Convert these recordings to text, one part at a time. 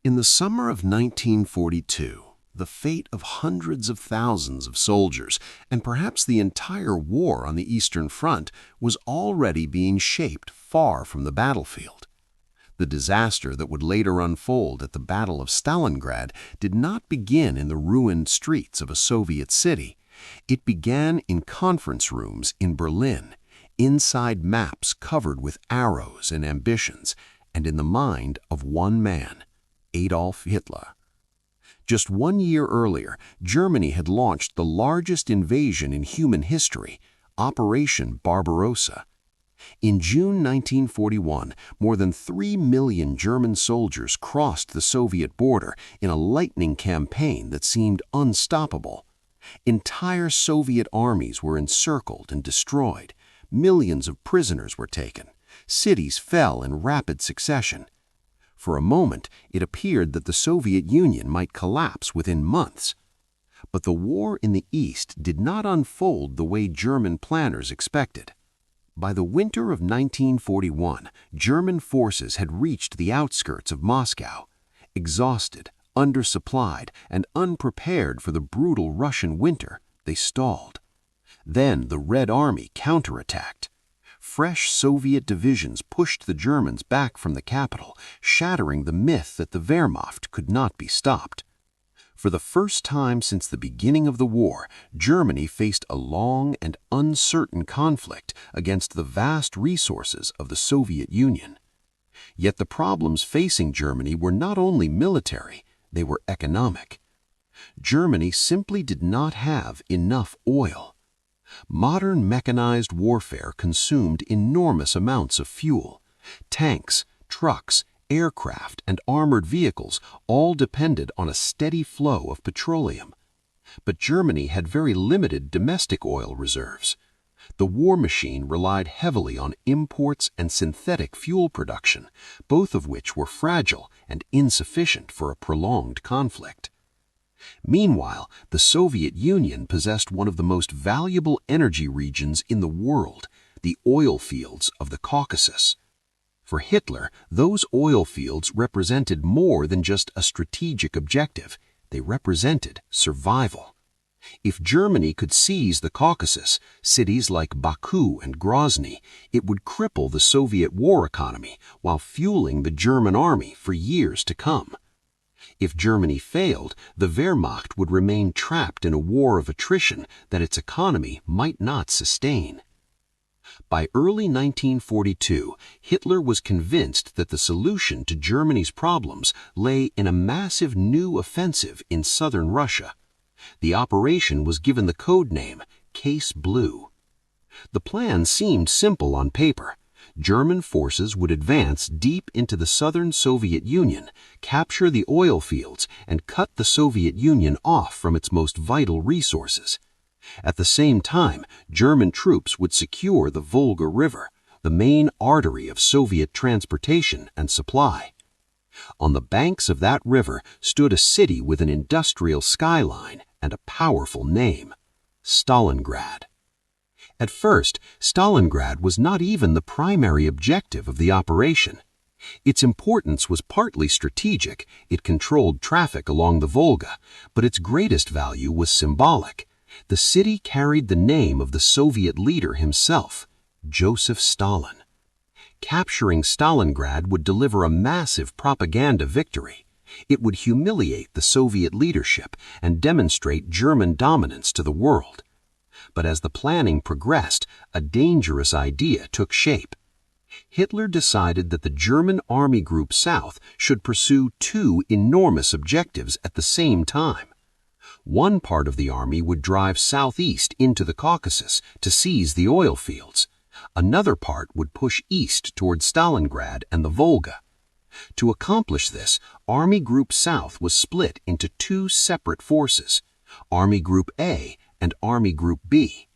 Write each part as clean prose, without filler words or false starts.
In the summer of 1942, the fate of hundreds of thousands of soldiers, and perhaps the entire war on the Eastern Front, was already being shaped far from the battlefield. The disaster that would later unfold at the Battle of Stalingrad did not begin in the ruined streets of a Soviet city. It began in conference rooms in Berlin, inside maps covered with arrows and ambitions, and in the mind of one man, Adolf Hitler. Just 1 year earlier, Germany had launched the largest invasion in human history, Operation Barbarossa. In June 1941, more than 3 million German soldiers crossed the Soviet border in a lightning campaign that seemed unstoppable. Entire Soviet armies were encircled and destroyed. Millions of prisoners were taken. Cities fell in rapid succession. For a moment, it appeared that the Soviet Union might collapse within months. But the war in the East did not unfold the way German planners expected. By the winter of 1941, German forces had reached the outskirts of Moscow. Exhausted, undersupplied, and unprepared for the brutal Russian winter, they stalled. Then the Red Army counterattacked. Fresh Soviet divisions pushed the Germans back from the capital, shattering the myth that the Wehrmacht could not be stopped. For the first time since the beginning of the war, Germany faced a long and uncertain conflict against the vast resources of the Soviet Union. Yet the problems facing Germany were not only military, they were economic. Germany simply did not have enough oil. Modern mechanized warfare consumed enormous amounts of fuel. Tanks, trucks, aircraft, and armored vehicles all depended on a steady flow of petroleum. But Germany had very limited domestic oil reserves. The war machine relied heavily on imports and synthetic fuel production, both of which were fragile and insufficient for a prolonged conflict. Meanwhile, the Soviet Union possessed one of the most valuable energy regions in the world, the oil fields of the Caucasus. For Hitler, those oil fields represented more than just a strategic objective. They represented survival. If Germany could seize the Caucasus, cities like Baku and Grozny, it would cripple the Soviet war economy while fueling the German army for years to come. If Germany failed, the Wehrmacht would remain trapped in a war of attrition that its economy might not sustain. By early 1942, Hitler was convinced that the solution to Germany's problems lay in a massive new offensive in southern Russia. The operation was given the code name Case Blue. The plan seemed simple on paper. German forces would advance deep into the southern Soviet Union, capture the oil fields, and cut the Soviet Union off from its most vital resources. At the same time, German troops would secure the Volga River, the main artery of Soviet transportation and supply. On the banks of that river stood a city with an industrial skyline and a powerful name: Stalingrad. At first, Stalingrad was not even the primary objective of the operation. Its importance was partly strategic. It controlled traffic along the Volga, but its greatest value was symbolic. The city carried the name of the Soviet leader himself, Joseph Stalin. Capturing Stalingrad would deliver a massive propaganda victory. It would humiliate the Soviet leadership and demonstrate German dominance to the world. But as the planning progressed, a dangerous idea took shape. Hitler decided that the German Army Group South should pursue two enormous objectives at the same time. One part of the army would drive southeast into the Caucasus to seize the oil fields. Another part would push east toward Stalingrad and the Volga. To accomplish this, Army Group South was split into two separate forces, Army Group A and Army Group B.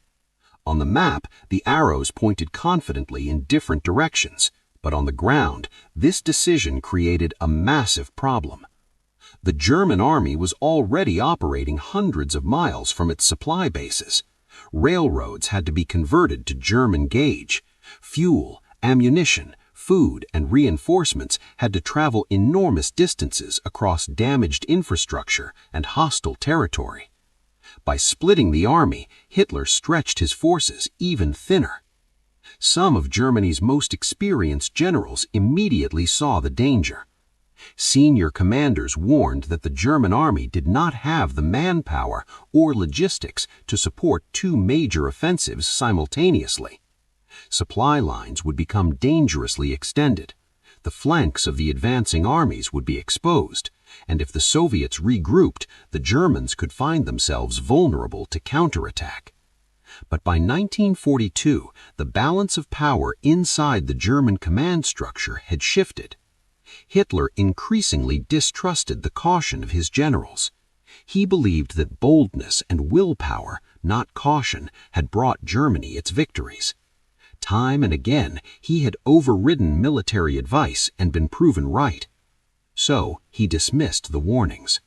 On the map, the arrows pointed confidently in different directions, but on the ground, this decision created a massive problem. The German army was already operating hundreds of miles from its supply bases. Railroads had to be converted to German gauge. Fuel, ammunition, food and reinforcements had to travel enormous distances across damaged infrastructure and hostile territory. By splitting the army, Hitler stretched his forces even thinner. Some of Germany's most experienced generals immediately saw the danger. Senior commanders warned that the German army did not have the manpower or logistics to support two major offensives simultaneously. Supply lines would become dangerously extended. The flanks of the advancing armies would be exposed, and if the Soviets regrouped, the Germans could find themselves vulnerable to counterattack. But by 1942, the balance of power inside the German command structure had shifted. Hitler increasingly distrusted the caution of his generals. He believed that boldness and willpower, not caution, had brought Germany its victories. Time and again, he had overridden military advice and been proven right. So he dismissed the warnings.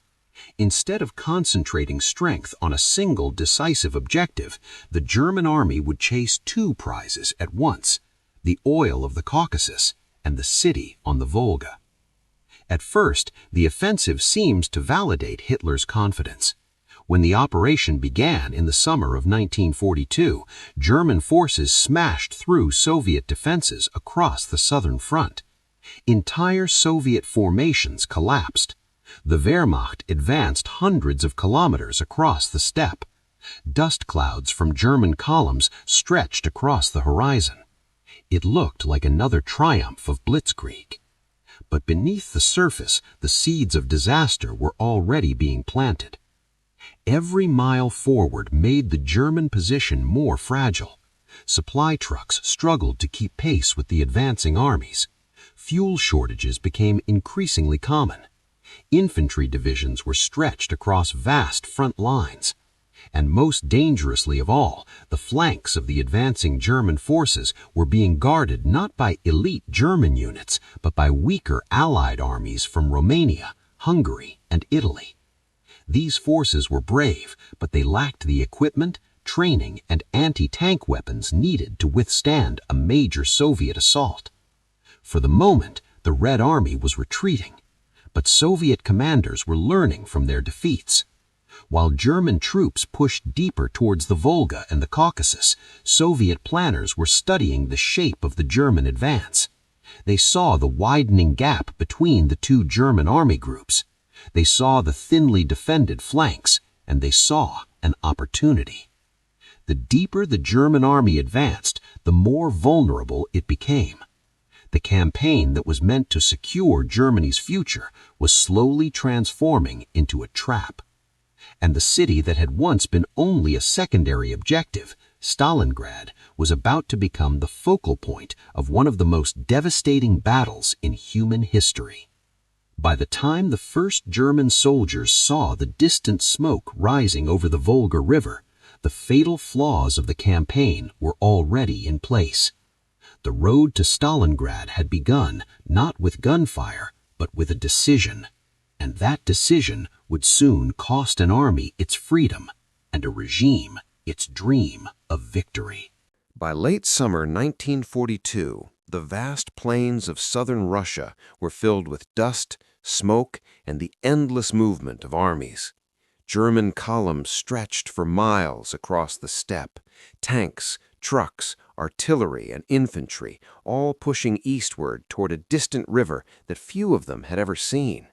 Instead of concentrating strength on a single decisive objective, the German army would chase two prizes at once: the oil of the Caucasus and the city on the Volga. At first, the offensive seems to validate Hitler's confidence. When the operation began in the summer of 1942, German forces smashed through Soviet defenses across the southern front. Entire Soviet formations collapsed. The Wehrmacht advanced hundreds of kilometers across the steppe. Dust clouds from German columns stretched across the horizon. It looked like another triumph of blitzkrieg. But beneath the surface, the seeds of disaster were already being planted. Every mile forward made the German position more fragile. Supply trucks struggled to keep pace with the advancing armies. Fuel shortages became increasingly common. Infantry divisions were stretched across vast front lines. And most dangerously of all, the flanks of the advancing German forces were being guarded not by elite German units, but by weaker Allied armies from Romania, Hungary, and Italy. These forces were brave, but they lacked the equipment, training, and anti-tank weapons needed to withstand a major Soviet assault. For the moment, the Red Army was retreating, but Soviet commanders were learning from their defeats. While German troops pushed deeper towards the Volga and the Caucasus, Soviet planners were studying the shape of the German advance. They saw the widening gap between the two German army groups. They saw the thinly defended flanks, and they saw an opportunity. The deeper the German army advanced, the more vulnerable it became. The campaign that was meant to secure Germany's future was slowly transforming into a trap. And the city that had once been only a secondary objective, Stalingrad, was about to become the focal point of one of the most devastating battles in human history. By the time the first German soldiers saw the distant smoke rising over the Volga River, the fatal flaws of the campaign were already in place. The road to Stalingrad had begun not with gunfire, but with a decision. And that decision would soon cost an army its freedom and a regime its dream of victory. By late summer 1942, the vast plains of southern Russia were filled with dust, smoke, and the endless movement of armies. German columns stretched for miles across the steppe, tanks, trucks, artillery, and infantry, all pushing eastward toward a distant river that few of them had ever seen.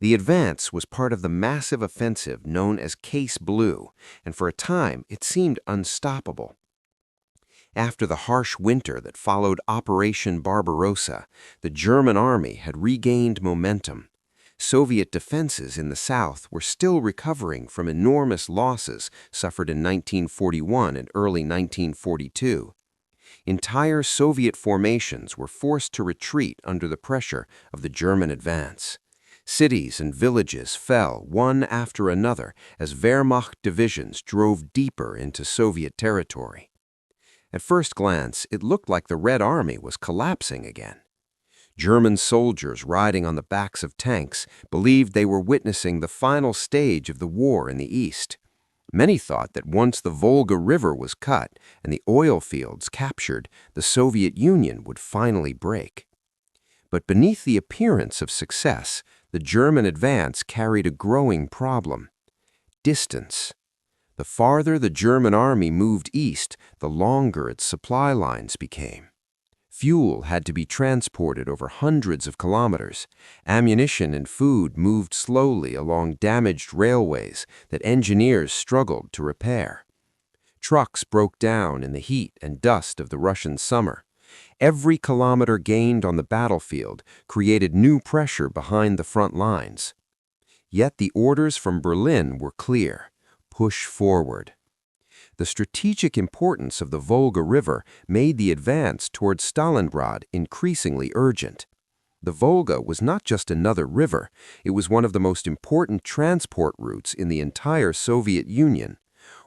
The advance was part of the massive offensive known as Case Blue, and for a time it seemed unstoppable. After the harsh winter that followed Operation Barbarossa, the German army had regained momentum. Soviet defenses in the south were still recovering from enormous losses suffered in 1941 and early 1942. Entire Soviet formations were forced to retreat under the pressure of the German advance. Cities and villages fell one after another as Wehrmacht divisions drove deeper into Soviet territory. At first glance, it looked like the Red Army was collapsing again. German soldiers riding on the backs of tanks believed they were witnessing the final stage of the war in the East. Many thought that once the Volga River was cut and the oil fields captured, the Soviet Union would finally break. But beneath the appearance of success, the German advance carried a growing problem: distance. The farther the German army moved east, the longer its supply lines became. Fuel had to be transported over hundreds of kilometers. Ammunition and food moved slowly along damaged railways that engineers struggled to repair. Trucks broke down in the heat and dust of the Russian summer. Every kilometer gained on the battlefield created new pressure behind the front lines. Yet the orders from Berlin were clear: push forward. The strategic importance of the Volga River made the advance toward Stalingrad increasingly urgent. The Volga was not just another river, it was one of the most important transport routes in the entire Soviet Union.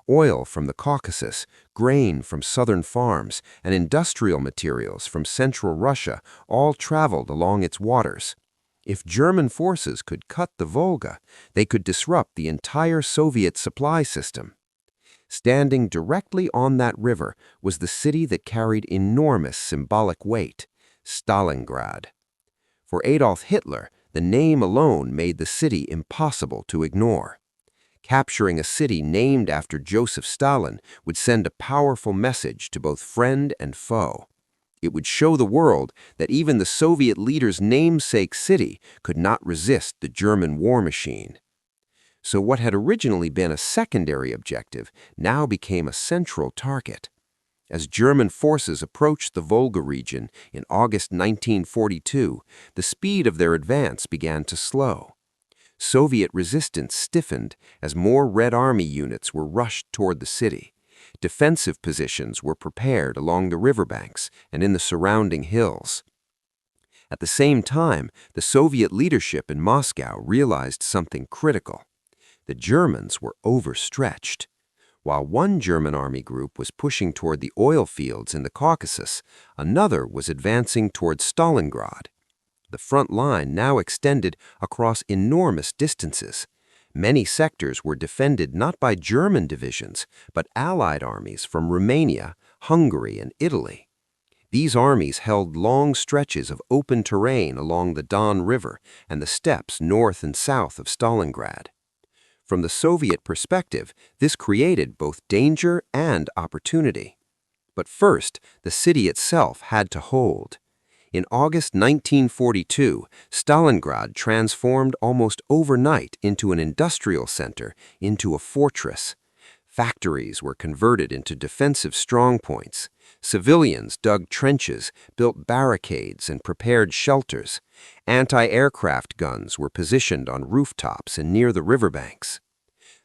Oil from the Caucasus, grain from southern farms, and industrial materials from central Russia all traveled along its waters. If German forces could cut the Volga, they could disrupt the entire Soviet supply system. Standing directly on that river was the city that carried enormous symbolic weight: Stalingrad. For Adolf Hitler, the name alone made the city impossible to ignore. Capturing a city named after Joseph Stalin would send a powerful message to both friend and foe. It would show the world that even the Soviet leader's namesake city could not resist the German war machine. So what had originally been a secondary objective now became a central target. As German forces approached the Volga region in August 1942, the speed of their advance began to slow. Soviet resistance stiffened as more Red Army units were rushed toward the city. Defensive positions were prepared along the riverbanks and in the surrounding hills. At the same time, the Soviet leadership in Moscow realized something critical. The Germans were overstretched. While one German army group was pushing toward the oil fields in the Caucasus, another was advancing toward Stalingrad. The front line now extended across enormous distances. Many sectors were defended not by German divisions, but Allied armies from Romania, Hungary, and Italy. These armies held long stretches of open terrain along the Don River and the steppes north and south of Stalingrad. From the Soviet perspective, this created both danger and opportunity. But first, the city itself had to hold. In August 1942, Stalingrad transformed almost overnight into an industrial center, into a fortress. Factories were converted into defensive strongpoints. Civilians dug trenches, built barricades, and prepared shelters. Anti-aircraft guns were positioned on rooftops and near the riverbanks.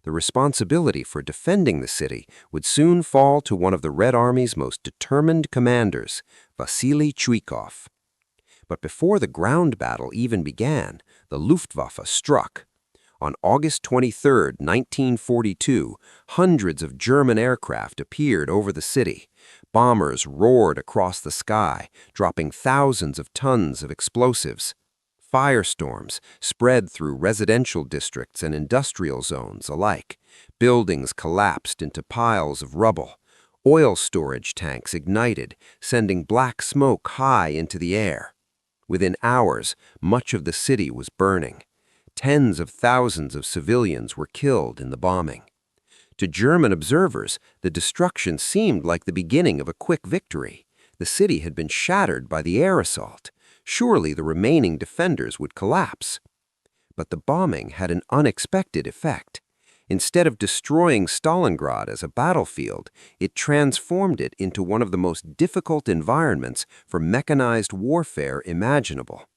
The responsibility for defending the city would soon fall to one of the Red Army's most determined commanders, Vasily Chuikov. But before the ground battle even began, the Luftwaffe struck. On August 23, 1942, hundreds of German aircraft appeared over the city. Bombers roared across the sky, dropping thousands of tons of explosives. Firestorms spread through residential districts and industrial zones alike. Buildings collapsed into piles of rubble. Oil storage tanks ignited, sending black smoke high into the air. Within hours, much of the city was burning. Tens of thousands of civilians were killed in the bombing. To German observers, the destruction seemed like the beginning of a quick victory. The city had been shattered by the air assault. Surely the remaining defenders would collapse. But the bombing had an unexpected effect. Instead of destroying Stalingrad as a battlefield, it transformed it into one of the most difficult environments for mechanized warfare imaginable.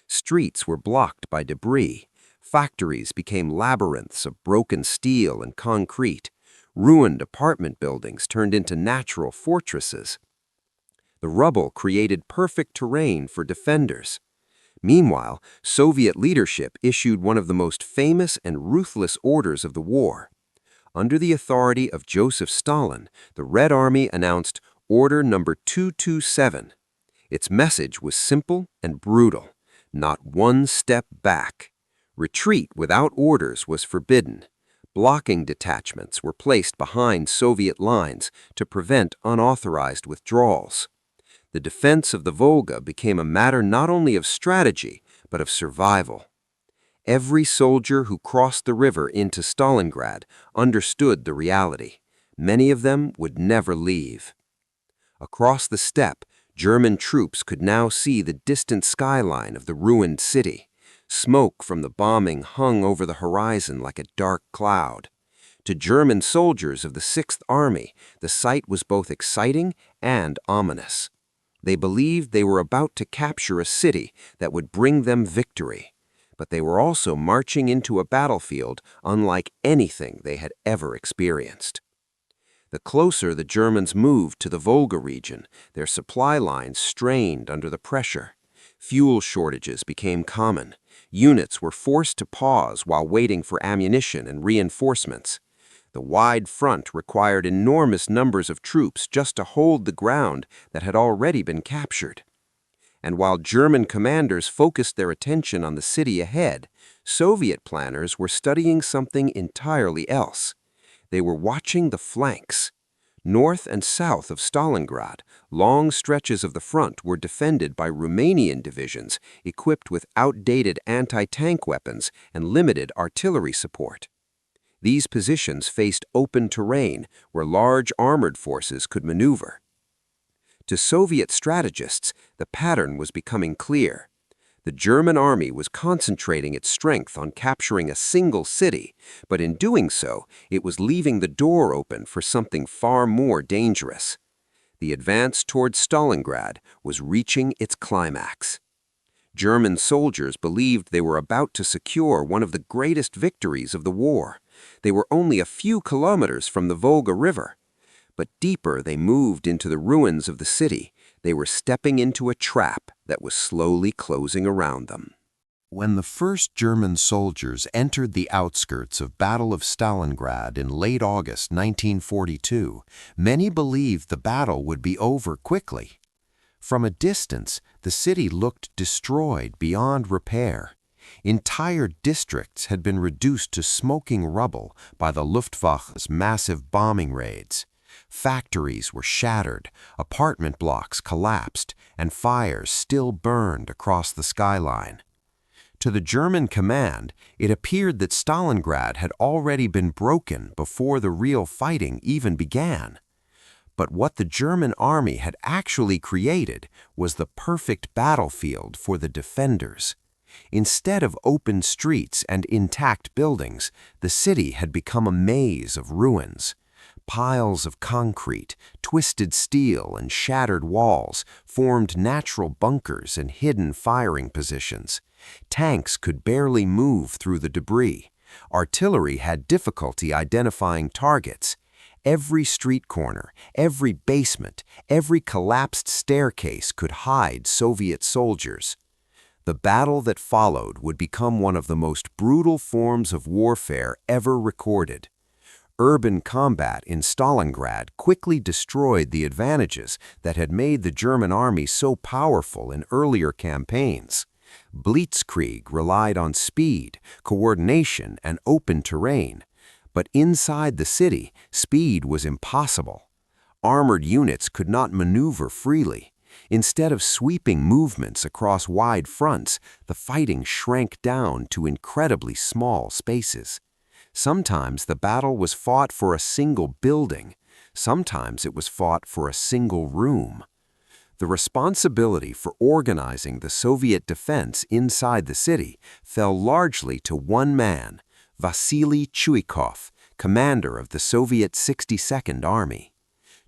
Streets were blocked by debris. Factories became labyrinths of broken steel and concrete. Ruined apartment buildings turned into natural fortresses. The rubble created perfect terrain for defenders. Meanwhile, Soviet leadership issued one of the most famous and ruthless orders of the war. Under the authority of Joseph Stalin, the Red Army announced Order Number 227. Its message was simple and brutal: not one step back. Retreat without orders was forbidden. Blocking detachments were placed behind Soviet lines to prevent unauthorized withdrawals. The defense of the Volga became a matter not only of strategy, but of survival. Every soldier who crossed the river into Stalingrad understood the reality. Many of them would never leave. Across the steppe, German troops could now see the distant skyline of the ruined city. Smoke from the bombing hung over the horizon like a dark cloud. To German soldiers of the Sixth Army, the sight was both exciting and ominous. They believed they were about to capture a city that would bring them victory. But they were also marching into a battlefield unlike anything they had ever experienced. The closer the Germans moved to the Volga region, their supply lines strained under the pressure. Fuel shortages became common. Units were forced to pause while waiting for ammunition and reinforcements. The wide front required enormous numbers of troops just to hold the ground that had already been captured. And while German commanders focused their attention on the city ahead, Soviet planners were studying something entirely else. They were watching the flanks. North and south of Stalingrad, long stretches of the front were defended by Romanian divisions equipped with outdated anti-tank weapons and limited artillery support. These positions faced open terrain where large armored forces could maneuver. To Soviet strategists, the pattern was becoming clear. The German army was concentrating its strength on capturing a single city, but in doing so, it was leaving the door open for something far more dangerous. The advance towards Stalingrad was reaching its climax. German soldiers believed they were about to secure one of the greatest victories of the war. They were only a few kilometers from the Volga River. But deeper they moved into the ruins of the city, they were stepping into a trap that was slowly closing around them. When the first German soldiers entered the outskirts of Battle of Stalingrad in late August 1942, many believed the battle would be over quickly. From a distance, the city looked destroyed beyond repair. Entire districts had been reduced to smoking rubble by the Luftwaffe's massive bombing raids. Factories were shattered, apartment blocks collapsed, and fires still burned across the skyline. To the German command, it appeared that Stalingrad had already been broken before the real fighting even began. But what the German army had actually created was the perfect battlefield for the defenders. Instead of open streets and intact buildings, the city had become a maze of ruins. Piles of concrete, twisted steel, and shattered walls formed natural bunkers and hidden firing positions. Tanks could barely move through the debris. Artillery had difficulty identifying targets. Every street corner, every basement, every collapsed staircase could hide Soviet soldiers. The battle that followed would become one of the most brutal forms of warfare ever recorded. Urban combat in Stalingrad quickly destroyed the advantages that had made the German army so powerful in earlier campaigns. Blitzkrieg relied on speed, coordination, and open terrain. But inside the city, speed was impossible. Armored units could not maneuver freely. Instead of sweeping movements across wide fronts, the fighting shrank down to incredibly small spaces. Sometimes the battle was fought for a single building. Sometimes it was fought for a single room. The responsibility for organizing the Soviet defense inside the city fell largely to one man, Vasily Chuikov, commander of the Soviet 62nd Army.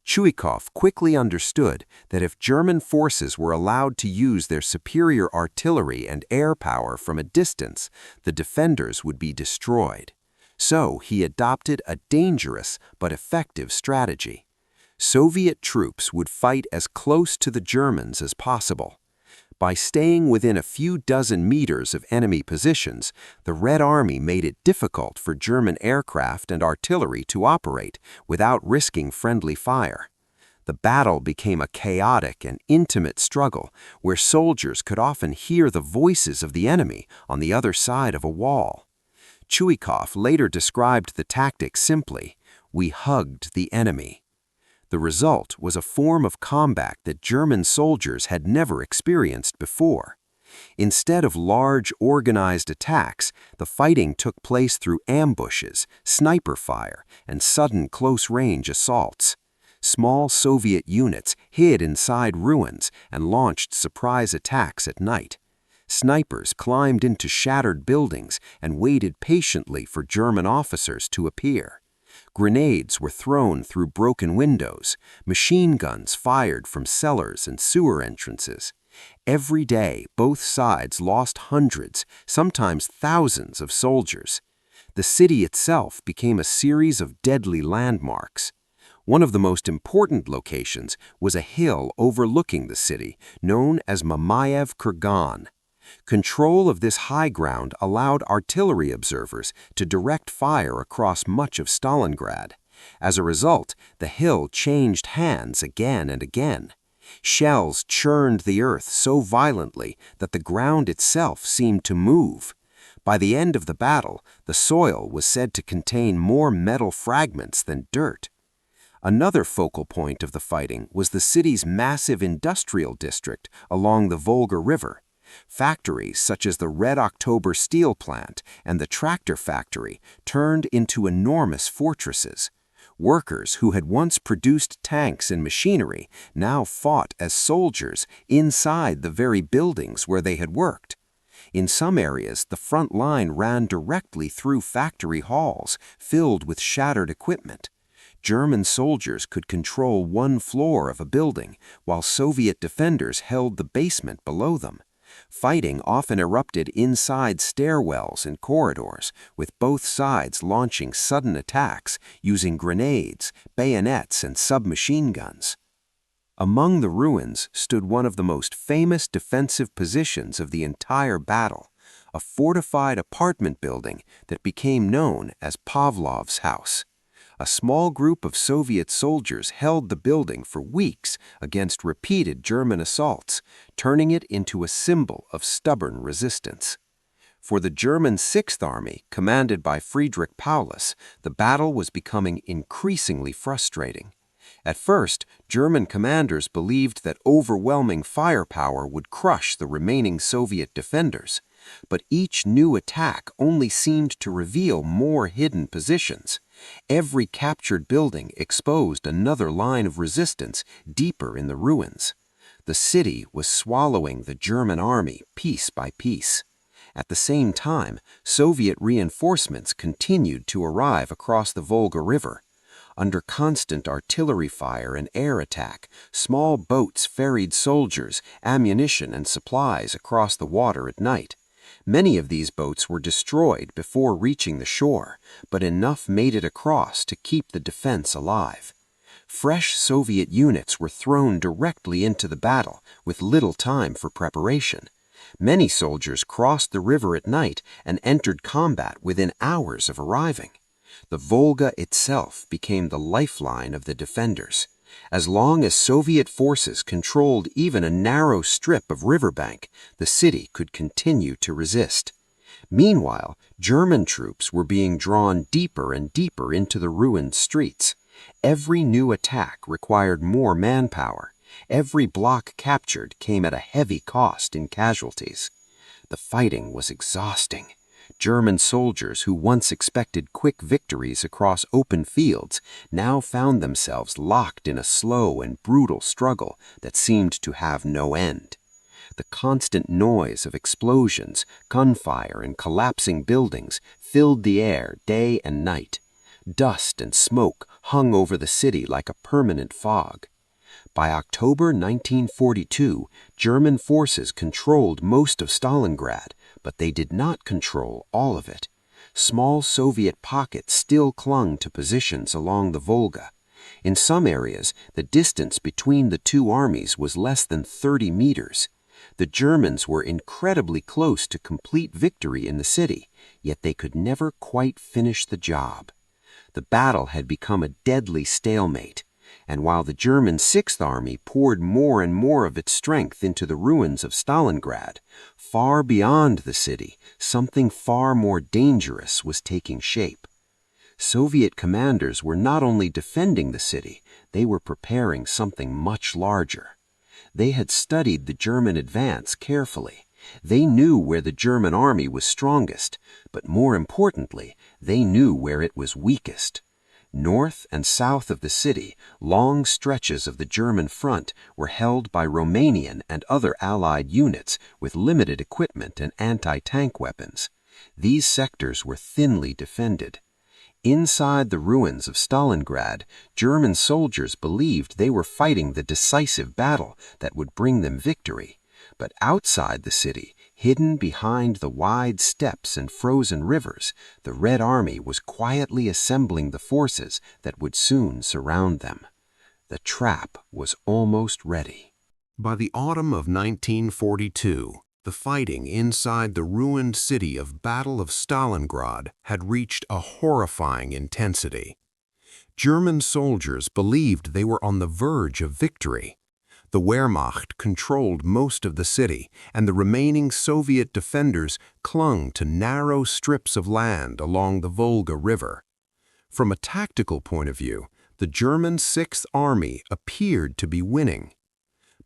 Chuikov quickly understood that if German forces were allowed to use their superior artillery and air power from a distance, the defenders would be destroyed. So he adopted a dangerous but effective strategy. Soviet troops would fight as close to the Germans as possible. By staying within a few dozen meters of enemy positions, the Red Army made it difficult for German aircraft and artillery to operate without risking friendly fire. The battle became a chaotic and intimate struggle where soldiers could often hear the voices of the enemy on the other side of a wall. Chuikov later described the tactic simply: "We hugged the enemy." The result was a form of combat that German soldiers had never experienced before. Instead of large, organized attacks, the fighting took place through ambushes, sniper fire, and sudden close-range assaults. Small Soviet units hid inside ruins and launched surprise attacks at night. Snipers climbed into shattered buildings and waited patiently for German officers to appear. Grenades were thrown through broken windows, machine guns fired from cellars and sewer entrances. Every day, both sides lost hundreds, sometimes thousands of soldiers. The city itself became a series of deadly landmarks. One of the most important locations was a hill overlooking the city, known as Mamayev Kurgan. Control of this high ground allowed artillery observers to direct fire across much of Stalingrad. As a result, the hill changed hands again and again. Shells churned the earth so violently that the ground itself seemed to move. By the end of the battle, the soil was said to contain more metal fragments than dirt. Another focal point of the fighting was the city's massive industrial district along the Volga River. Factories such as the Red October steel plant and the tractor factory turned into enormous fortresses. Workers who had once produced tanks and machinery now fought as soldiers inside the very buildings where they had worked. In some areas, the front line ran directly through factory halls filled with shattered equipment. German soldiers could control one floor of a building, while Soviet defenders held the basement below them. Fighting often erupted inside stairwells and corridors, with both sides launching sudden attacks using grenades, bayonets, and submachine guns. Among the ruins stood one of the most famous defensive positions of the entire battle, a fortified apartment building that became known as Pavlov's house. A small group of Soviet soldiers held the building for weeks against repeated German assaults, turning it into a symbol of stubborn resistance. For the German Sixth Army, commanded by Friedrich Paulus, the battle was becoming increasingly frustrating. At first, German commanders believed that overwhelming firepower would crush the remaining Soviet defenders, but each new attack only seemed to reveal more hidden positions. Every captured building exposed another line of resistance deeper in the ruins. The city was swallowing the German army piece by piece. At the same time, Soviet reinforcements continued to arrive across the Volga River. Under constant artillery fire and air attack, small boats ferried soldiers, ammunition, and supplies across the water at night. Many of these boats were destroyed before reaching the shore, but enough made it across to keep the defense alive. Fresh Soviet units were thrown directly into the battle with little time for preparation. Many soldiers crossed the river at night and entered combat within hours of arriving. The Volga itself became the lifeline of the defenders. As long as Soviet forces controlled even a narrow strip of riverbank, the city could continue to resist. Meanwhile, German troops were being drawn deeper and deeper into the ruined streets. Every new attack required more manpower. Every block captured came at a heavy cost in casualties. The fighting was exhausting. German soldiers who once expected quick victories across open fields now found themselves locked in a slow and brutal struggle that seemed to have no end. The constant noise of explosions, gunfire, and collapsing buildings filled the air day and night. Dust and smoke hung over the city like a permanent fog. By October 1942, German forces controlled most of Stalingrad, but they did not control all of it. Small Soviet pockets still clung to positions along the Volga. In some areas, the distance between the two armies was less than 30 meters. The Germans were incredibly close to complete victory in the city, yet they could never quite finish the job. The battle had become a deadly stalemate. And while the German Sixth Army poured more and more of its strength into the ruins of Stalingrad, far beyond the city, something far more dangerous was taking shape. Soviet commanders were not only defending the city, they were preparing something much larger. They had studied the German advance carefully. They knew where the German army was strongest, but more importantly, they knew where it was weakest. North and south of the city, long stretches of the German front were held by Romanian and other Allied units with limited equipment and anti-tank weapons. These sectors were thinly defended. Inside the ruins of Stalingrad, German soldiers believed they were fighting the decisive battle that would bring them victory. But outside the city, hidden behind the wide steppes and frozen rivers, the Red Army was quietly assembling the forces that would soon surround them. The trap was almost ready. By the autumn of 1942, the fighting inside the ruined city of Battle of Stalingrad had reached a horrifying intensity. German soldiers believed they were on the verge of victory. The Wehrmacht controlled most of the city, and the remaining Soviet defenders clung to narrow strips of land along the Volga River. From a tactical point of view, the German Sixth Army appeared to be winning.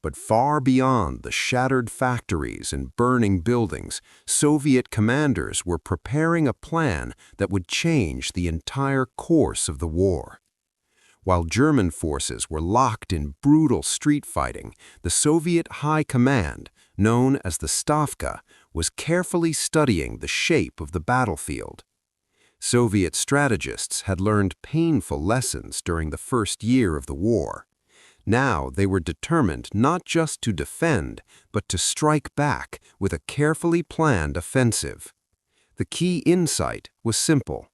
But far beyond the shattered factories and burning buildings, Soviet commanders were preparing a plan that would change the entire course of the war. While German forces were locked in brutal street fighting, the Soviet High Command, known as the Stavka, was carefully studying the shape of the battlefield. Soviet strategists had learned painful lessons during the first year of the war. Now they were determined not just to defend, but to strike back with a carefully planned offensive. The key insight was simple.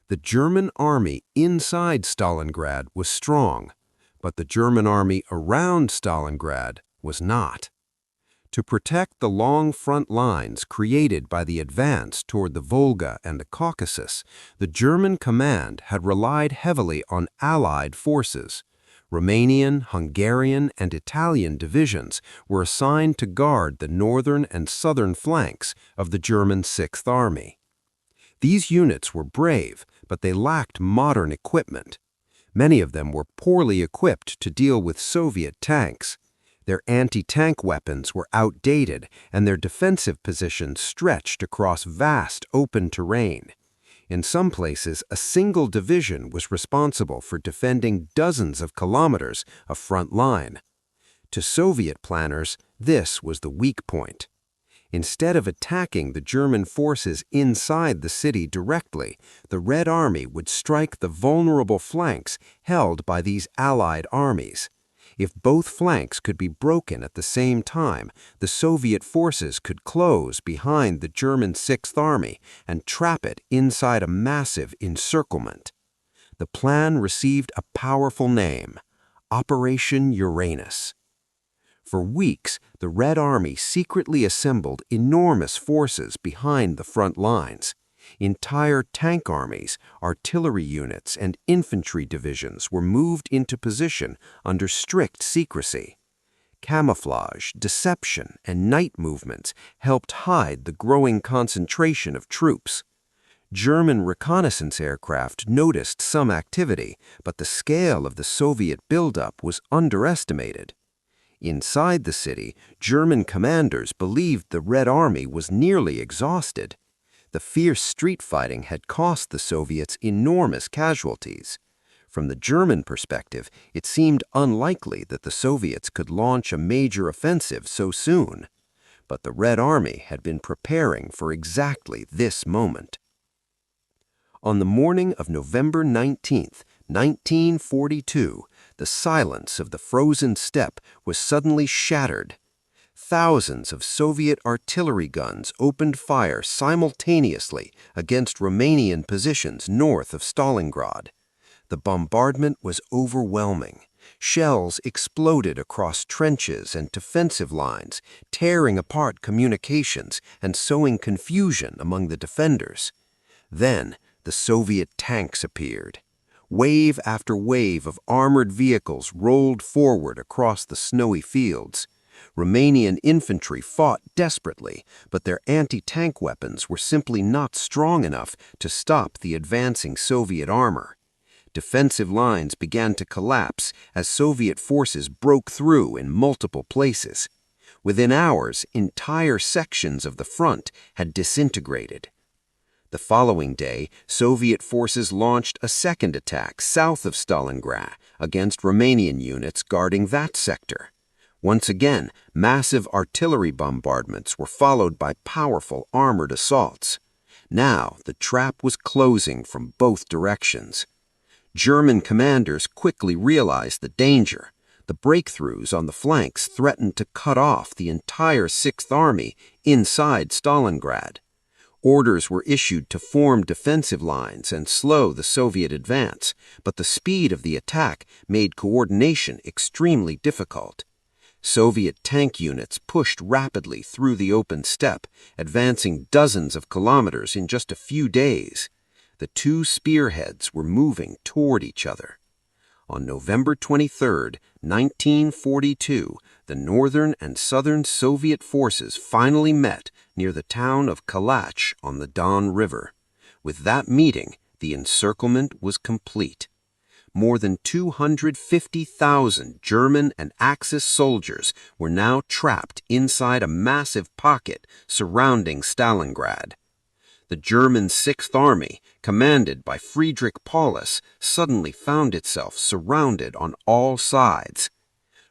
The German army inside Stalingrad was strong, but the German army around Stalingrad was not. To protect the long front lines created by the advance toward the Volga and the Caucasus, the German command had relied heavily on Allied forces. Romanian, Hungarian, and Italian divisions were assigned to guard the northern and southern flanks of the German Sixth Army. These units were brave, but they lacked modern equipment. Many of them were poorly equipped to deal with Soviet tanks. Their anti-tank weapons were outdated, and their defensive positions stretched across vast open terrain. In some places, a single division was responsible for defending dozens of kilometers of front line. To Soviet planners, this was the weak point. Instead of attacking the German forces inside the city directly, the Red Army would strike the vulnerable flanks held by these Allied armies. If both flanks could be broken at the same time, the Soviet forces could close behind the German Sixth Army and trap it inside a massive encirclement. The plan received a powerful name: Operation Uranus. For weeks, the Red Army secretly assembled enormous forces behind the front lines. Entire tank armies, artillery units, and infantry divisions were moved into position under strict secrecy. Camouflage, deception, and night movements helped hide the growing concentration of troops. German reconnaissance aircraft noticed some activity, but the scale of the Soviet buildup was underestimated. Inside the city, German commanders believed the Red Army was nearly exhausted. The fierce street fighting had cost the Soviets enormous casualties. From the German perspective, it seemed unlikely that the Soviets could launch a major offensive so soon. But the Red Army had been preparing for exactly this moment. On the morning of November 19, 1942, the silence of the frozen steppe was suddenly shattered. Thousands of Soviet artillery guns opened fire simultaneously against Romanian positions north of Stalingrad. The bombardment was overwhelming. Shells exploded across trenches and defensive lines, tearing apart communications and sowing confusion among the defenders. Then the Soviet tanks appeared. Wave after wave of armored vehicles rolled forward across the snowy fields. Romanian infantry fought desperately, but their anti-tank weapons were simply not strong enough to stop the advancing Soviet armor. Defensive lines began to collapse as Soviet forces broke through in multiple places. Within hours, entire sections of the front had disintegrated. The following day, Soviet forces launched a second attack south of Stalingrad against Romanian units guarding that sector. Once again, massive artillery bombardments were followed by powerful armored assaults. Now, the trap was closing from both directions. German commanders quickly realized the danger. The breakthroughs on the flanks threatened to cut off the entire Sixth Army inside Stalingrad. Orders were issued to form defensive lines and slow the Soviet advance, but the speed of the attack made coordination extremely difficult. Soviet tank units pushed rapidly through the open steppe, advancing dozens of kilometers in just a few days. The two spearheads were moving toward each other. On November 23, 1942, the northern and southern Soviet forces finally met near the town of Kalach on the Don River. With that meeting, the encirclement was complete. More than 250,000 German and Axis soldiers were now trapped inside a massive pocket surrounding Stalingrad. The German Sixth Army, commanded by Friedrich Paulus, suddenly found itself surrounded on all sides.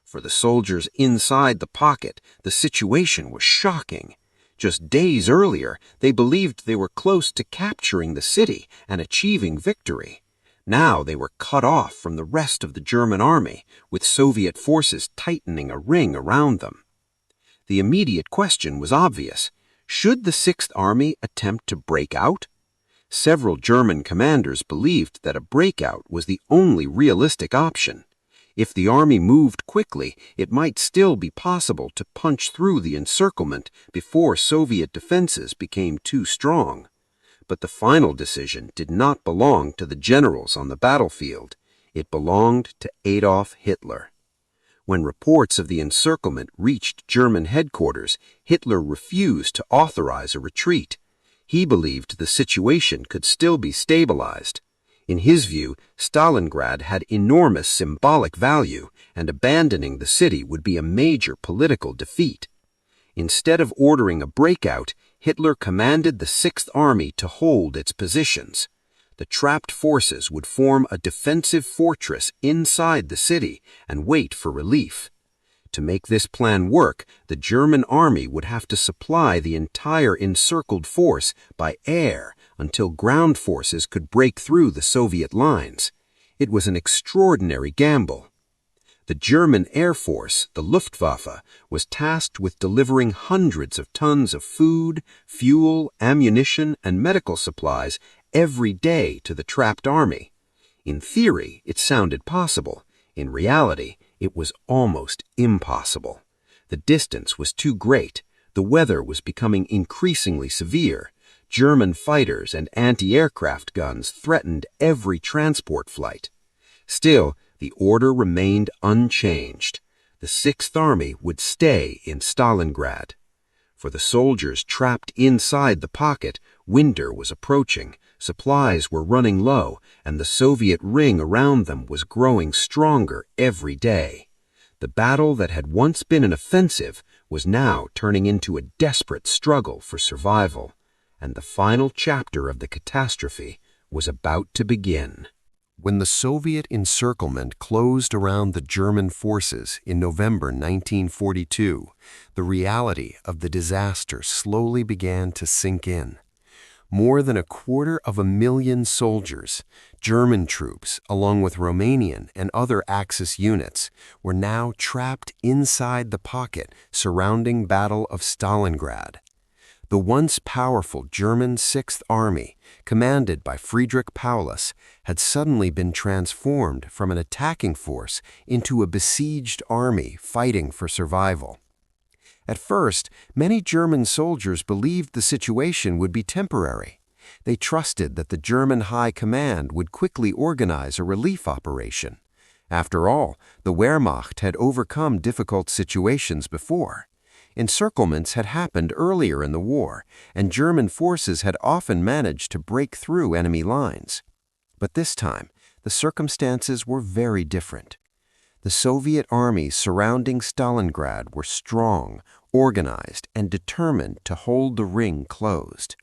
For the soldiers inside the pocket, the situation was shocking. Just days earlier, they believed they were close to capturing the city and achieving victory. Now they were cut off from the rest of the German army, with Soviet forces tightening a ring around them. The immediate question was obvious. Should the Sixth Army attempt to break out? Several German commanders believed that a breakout was the only realistic option. If the army moved quickly, it might still be possible to punch through the encirclement before Soviet defenses became too strong. But the final decision did not belong to the generals on the battlefield. It belonged to Adolf Hitler. When reports of the encirclement reached German headquarters, Hitler refused to authorize a retreat. He believed the situation could still be stabilized. In his view, Stalingrad had enormous symbolic value, and abandoning the city would be a major political defeat. Instead of ordering a breakout, Hitler commanded the Sixth Army to hold its positions. The trapped forces would form a defensive fortress inside the city and wait for relief. To make this plan work, the German army would have to supply the entire encircled force by air until ground forces could break through the Soviet lines. It was an extraordinary gamble. The German Air Force, the Luftwaffe, was tasked with delivering hundreds of tons of food, fuel, ammunition, and medical supplies every day to the trapped army. In theory, it sounded possible. In reality, it was almost impossible. The distance was too great. The weather was becoming increasingly severe. German fighters and anti-aircraft guns threatened every transport flight. Still, the order remained unchanged. The Sixth Army would stay in Stalingrad. For the soldiers trapped inside the pocket, winter was approaching, supplies were running low, and the Soviet ring around them was growing stronger every day. The battle that had once been an offensive was now turning into a desperate struggle for survival, and the final chapter of the catastrophe was about to begin. When the Soviet encirclement closed around the German forces in November 1942, the reality of the disaster slowly began to sink in. More than 250,000 soldiers, German troops, along with Romanian and other Axis units, were now trapped inside the pocket surrounding Battle of Stalingrad. The once powerful German Sixth Army, commanded by Friedrich Paulus, had suddenly been transformed from an attacking force into a besieged army fighting for survival. At first, many German soldiers believed the situation would be temporary. They trusted that the German High Command would quickly organize a relief operation. After all, the Wehrmacht had overcome difficult situations before. Encirclements had happened earlier in the war, and German forces had often managed to break through enemy lines. But this time, the circumstances were very different. The Soviet armies surrounding Stalingrad were strong, organized, and determined to hold the ring closed.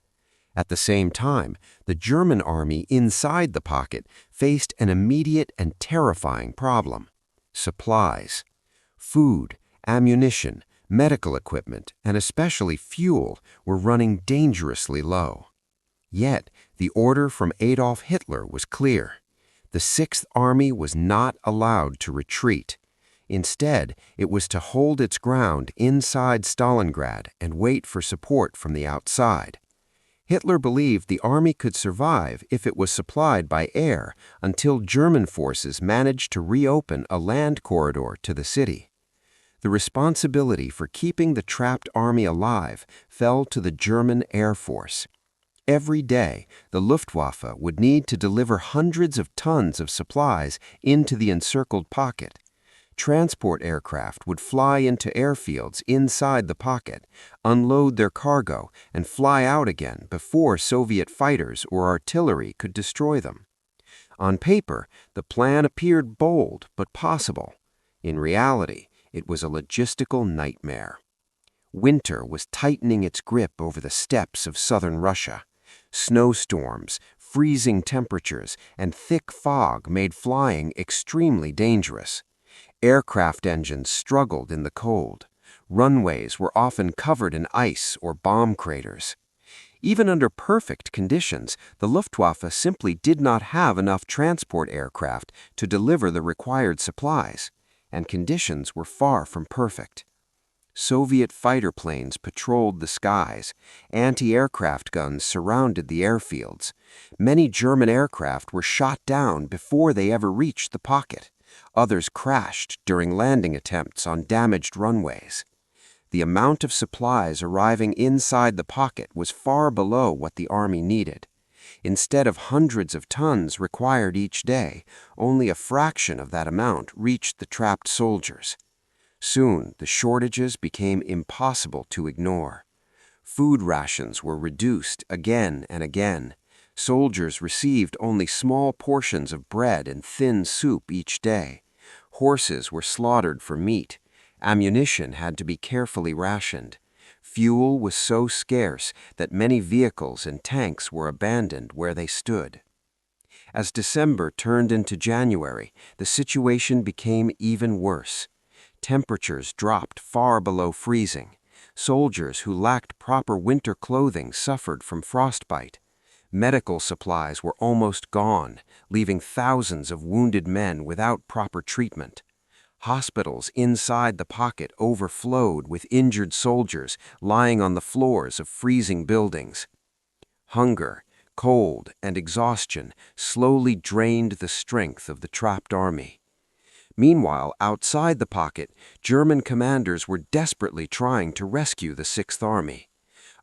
At the same time, the German army inside the pocket faced an immediate and terrifying problem: supplies. Food, ammunition, medical equipment, and especially fuel were running dangerously low. Yet, the order from Adolf Hitler was clear. The Sixth Army was not allowed to retreat. Instead, it was to hold its ground inside Stalingrad and wait for support from the outside. Hitler believed the army could survive if it was supplied by air until German forces managed to reopen a land corridor to the city. The responsibility for keeping the trapped army alive fell to the German Air Force. Every day, the Luftwaffe would need to deliver hundreds of tons of supplies into the encircled pocket. Transport aircraft would fly into airfields inside the pocket, unload their cargo, and fly out again before Soviet fighters or artillery could destroy them. On paper, the plan appeared bold but possible. In reality, it was a logistical nightmare. Winter was tightening its grip over the steppes of southern Russia. Snowstorms, freezing temperatures, and thick fog made flying extremely dangerous. Aircraft engines struggled in the cold. Runways were often covered in ice or bomb craters. Even under perfect conditions, the Luftwaffe simply did not have enough transport aircraft to deliver the required supplies, and conditions were far from perfect. Soviet fighter planes patrolled the skies. Anti-aircraft guns surrounded the airfields. Many German aircraft were shot down before they ever reached the pocket. Others crashed during landing attempts on damaged runways. The amount of supplies arriving inside the pocket was far below what the army needed. Instead of hundreds of tons required each day, only a fraction of that amount reached the trapped soldiers. Soon, the shortages became impossible to ignore. Food rations were reduced again and again. Soldiers received only small portions of bread and thin soup each day. Horses were slaughtered for meat. Ammunition had to be carefully rationed. Fuel was so scarce that many vehicles and tanks were abandoned where they stood. As December turned into January, the situation became even worse. Temperatures dropped far below freezing. Soldiers who lacked proper winter clothing suffered from frostbite. Medical supplies were almost gone, leaving thousands of wounded men without proper treatment. Hospitals inside the pocket overflowed with injured soldiers lying on the floors of freezing buildings. Hunger, cold, and exhaustion slowly drained the strength of the trapped army. Meanwhile, outside the pocket, German commanders were desperately trying to rescue the Sixth Army.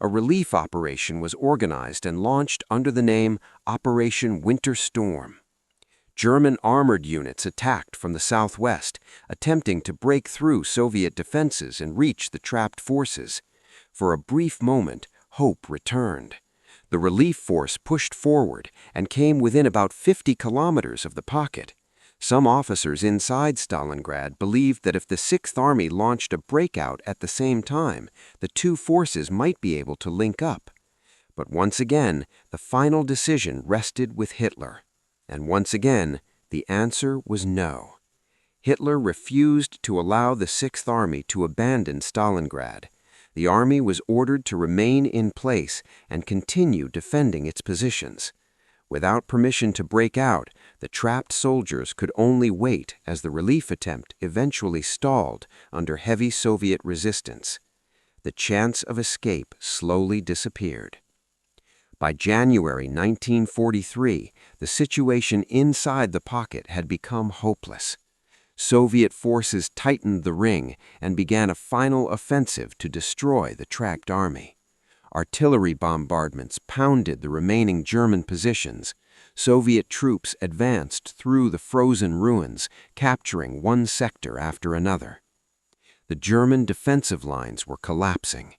A relief operation was organized and launched under the name Operation Winter Storm. German armored units attacked from the southwest, attempting to break through Soviet defenses and reach the trapped forces. For a brief moment, hope returned. The relief force pushed forward and came within about 50 kilometers of the pocket. Some officers inside Stalingrad believed that if the Sixth Army launched a breakout at the same time, the two forces might be able to link up. But once again, the final decision rested with Hitler. And once again, the answer was no. Hitler refused to allow the Sixth Army to abandon Stalingrad. The army was ordered to remain in place and continue defending its positions. Without permission to break out, the trapped soldiers could only wait as the relief attempt eventually stalled under heavy Soviet resistance. The chance of escape slowly disappeared. By January 1943, the situation inside the pocket had become hopeless. Soviet forces tightened the ring and began a final offensive to destroy the trapped army. Artillery bombardments pounded the remaining German positions. Soviet troops advanced through the frozen ruins, capturing one sector after another. The German defensive lines were collapsing.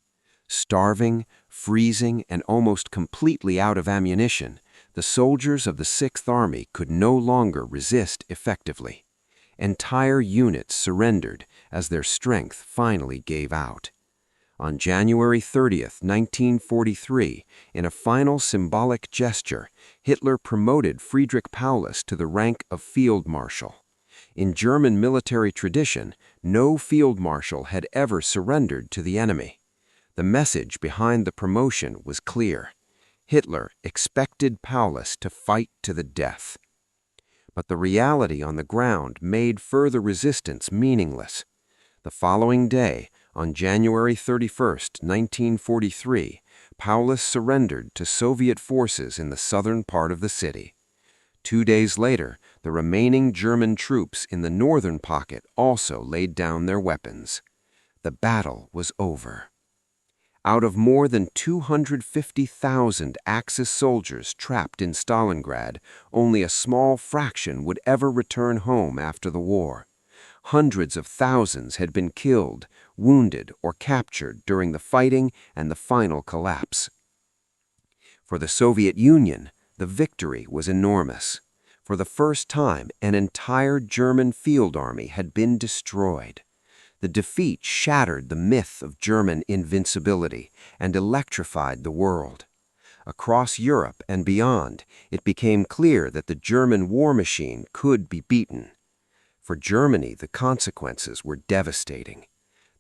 Starving, freezing, and almost completely out of ammunition, the soldiers of the Sixth Army could no longer resist effectively. Entire units surrendered as their strength finally gave out. On January 30th, 1943, in a final symbolic gesture, Hitler promoted Friedrich Paulus to the rank of Field Marshal. In German military tradition, no field marshal had ever surrendered to the enemy. The message behind the promotion was clear. Hitler expected Paulus to fight to the death. But the reality on the ground made further resistance meaningless. The following day, on January 31st, 1943, Paulus surrendered to Soviet forces in the southern part of the city. 2 days later, the remaining German troops in the northern pocket also laid down their weapons. The battle was over. Out of more than 250,000 Axis soldiers trapped in Stalingrad, only a small fraction would ever return home after the war. Hundreds of thousands had been killed, wounded, or captured during the fighting and the final collapse. For the Soviet Union, the victory was enormous. For the first time, an entire German field army had been destroyed. The defeat shattered the myth of German invincibility and electrified the world. Across Europe and beyond, it became clear that the German war machine could be beaten. For Germany, the consequences were devastating.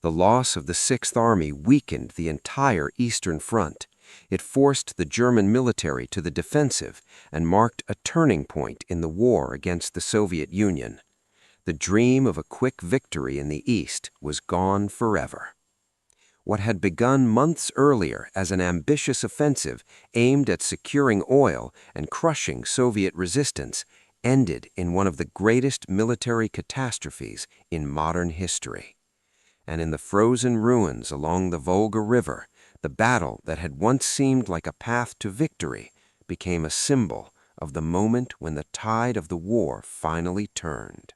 The loss of the Sixth Army weakened the entire Eastern Front. It forced the German military to the defensive and marked a turning point in the war against the Soviet Union. The dream of a quick victory in the East was gone forever. What had begun months earlier as an ambitious offensive aimed at securing oil and crushing Soviet resistance ended in one of the greatest military catastrophes in modern history. And in the frozen ruins along the Volga River, the battle that had once seemed like a path to victory became a symbol of the moment when the tide of the war finally turned.